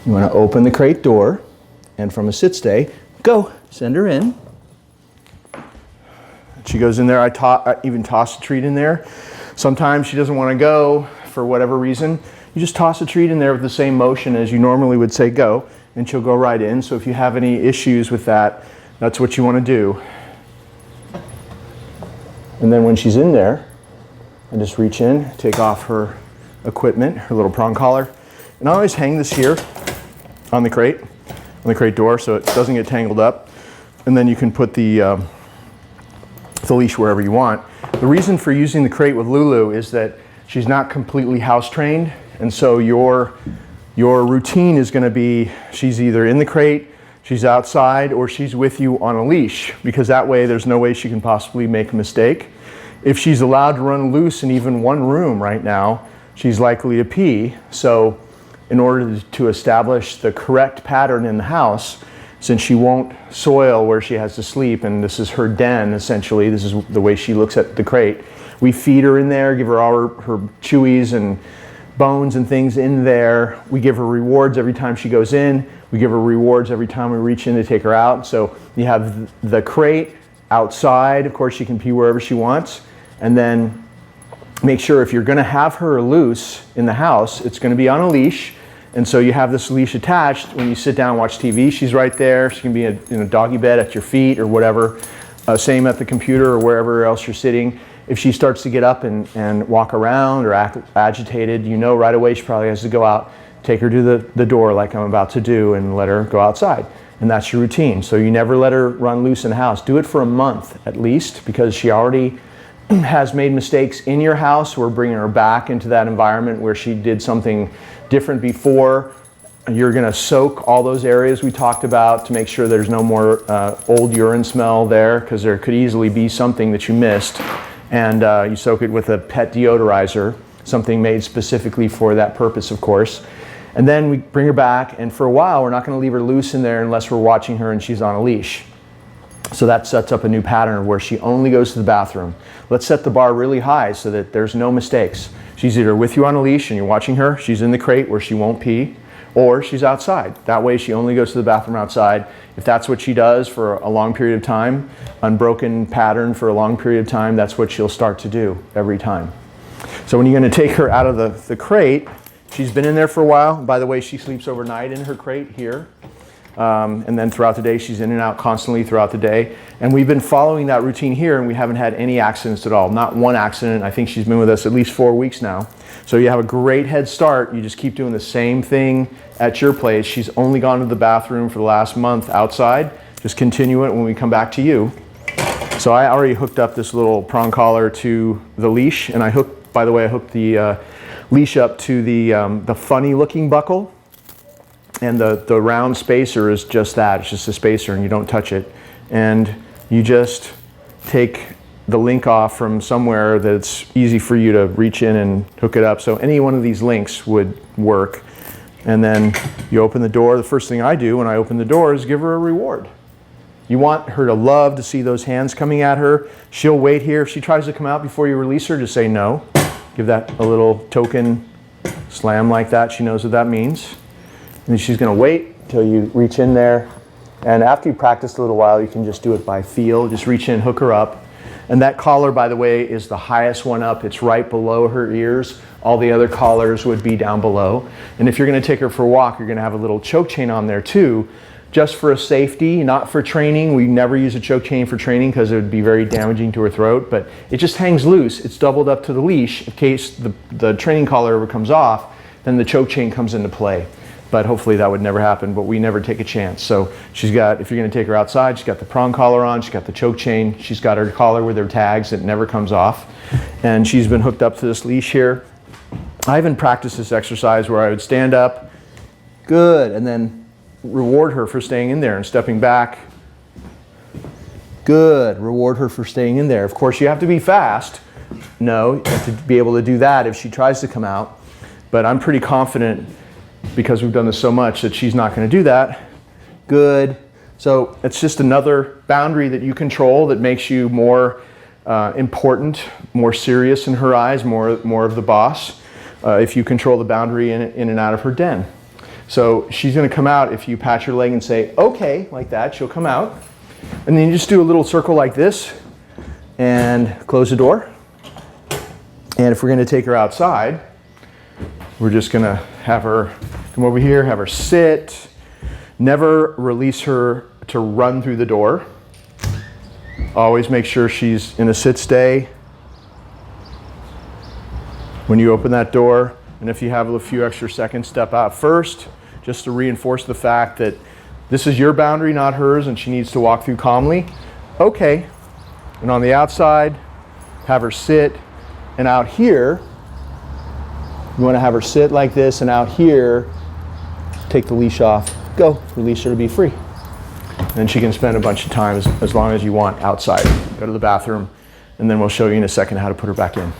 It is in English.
You want to open the crate door, and from a sit stay, go. Send her in. She goes in there. I even toss a treat in there. Sometimes she doesn't want to go for whatever reason. You just toss a treat in there with the same motion as you normally would say go, and she'll go right in. So if you have any issues with that, that's what you want to do. And then when she's in there, I just reach in, take off her equipment, her little prong collar, and I always hang this here on the crate door so it doesn't get tangled up. And then you can put the leash wherever you want. The reason for using the crate with Lulu is that she's not completely house trained, and so your routine is going to be she's either in the crate, she's outside, or she's with you on a leash, because that way there's no way she can possibly make a mistake. If she's allowed to run loose in even one room right now, she's likely to pee. So in order to establish the correct pattern in the house, since she won't soil where she has to sleep, and this is her den essentially, this is the way she looks at the crate, we feed her in there, give her all her chewies and bones and things in there. We give her rewards every time she goes in. We give her rewards every time we reach in to take her out. So you have the crate outside. Of course, she can pee wherever she wants. And then make sure if you're going to have her loose in the house, it's going to be on a leash. And so you have this leash attached. When you sit down and watch TV, she's right there. She can be in a doggy bed at your feet or whatever. Same at the computer or wherever else you're sitting. If she starts to get up and walk around or act agitated, you know right away she probably has to go out. Take her to the door like I'm about to do and let her go outside. And that's your routine. So you never let her run loose in the house. Do it for a month at least, because she already has made mistakes in your house. We're bringing her back into that environment where she did something different before. You're going to soak all those areas we talked about to make sure there's no more old urine smell there, because there could easily be something that you missed. And you soak it with a pet deodorizer, something made specifically for that purpose, of course. And then we bring her back, and for a while we're not going to leave her loose in there unless we're watching her and she's on a leash. So that sets up a new pattern of where she only goes to the bathroom. Let's set the bar really high so that there's no mistakes. She's either with you on a leash and you're watching her, she's in the crate where she won't pee, or she's outside. That way she only goes to the bathroom outside. If that's what she does for a long period of time, unbroken pattern for a long period of time, that's what she'll start to do every time. So when you're going to take her out of the crate, she's been in there for a while. By the way, she sleeps overnight in her crate here. And then throughout the day, she's in and out constantly throughout the day. And we've been following that routine here, and we haven't had any accidents at all. Not one accident. I think she's been with us at least 4 weeks now. So you have a great head start. You just keep doing the same thing at your place. She's only gone to the bathroom for the last month outside. Just continue it when we come back to you. So I already hooked up this little prong collar to the leash, and I hooked the leash up to the funny looking buckle. And the round spacer is just that. It's just a spacer, and you don't touch it. And you just take the link off from somewhere that's easy for you to reach in and hook it up. So any one of these links would work. And then you open the door. The first thing I do when I open the door is give her a reward. You want her to love to see those hands coming at her. She'll wait here. If she tries to come out before you release her, just say no. Give that a little token slam like that. She knows what that means. And she's going to wait until you reach in there. And after you practice a little while, you can just do it by feel. Just reach in, hook her up. And that collar, by the way, is the highest one up. It's right below her ears. All the other collars would be down below. And if you're going to take her for a walk, you're going to have a little choke chain on there too, just for a safety, not for training. We never use a choke chain for training because it would be very damaging to her throat, but it just hangs loose. It's doubled up to the leash. In case the training collar ever comes off, then the choke chain comes into play. But hopefully that would never happen, but we never take a chance. So she's got, if you're going to take her outside, she's got the prong collar on, she's got the choke chain, she's got her collar with her tags that never comes off, and she's been hooked up to this leash here. I even practiced this exercise where I would stand up, good, and then reward her for staying in there and stepping back, good, reward her for staying in there. Of course, you have to be fast. No, you have to be able to do that if she tries to come out, but I'm pretty confident, because we've done this so much, that she's not going to do that. Good. So it's just another boundary that you control that makes you more important, more serious in her eyes, more of the boss, if you control the boundary in and out of her den. So she's going to come out if you pat your leg and say, okay, like that. She'll come out. And then you just do a little circle like this and close the door. And if we're going to take her outside, we're just going to have her come over here, have her sit. Never release her to run through the door. Always make sure she's in a sit stay when you open that door. And if you have a few extra seconds, step out first, just to reinforce the fact that this is your boundary, not hers, and she needs to walk through calmly. Okay. And on the outside, have her sit. And out here, you want to have her sit like this, and out here, take the leash off. Go. Release her to be free. Then she can spend a bunch of time as long as you want outside. Go to the bathroom, and then we'll show you in a second how to put her back in.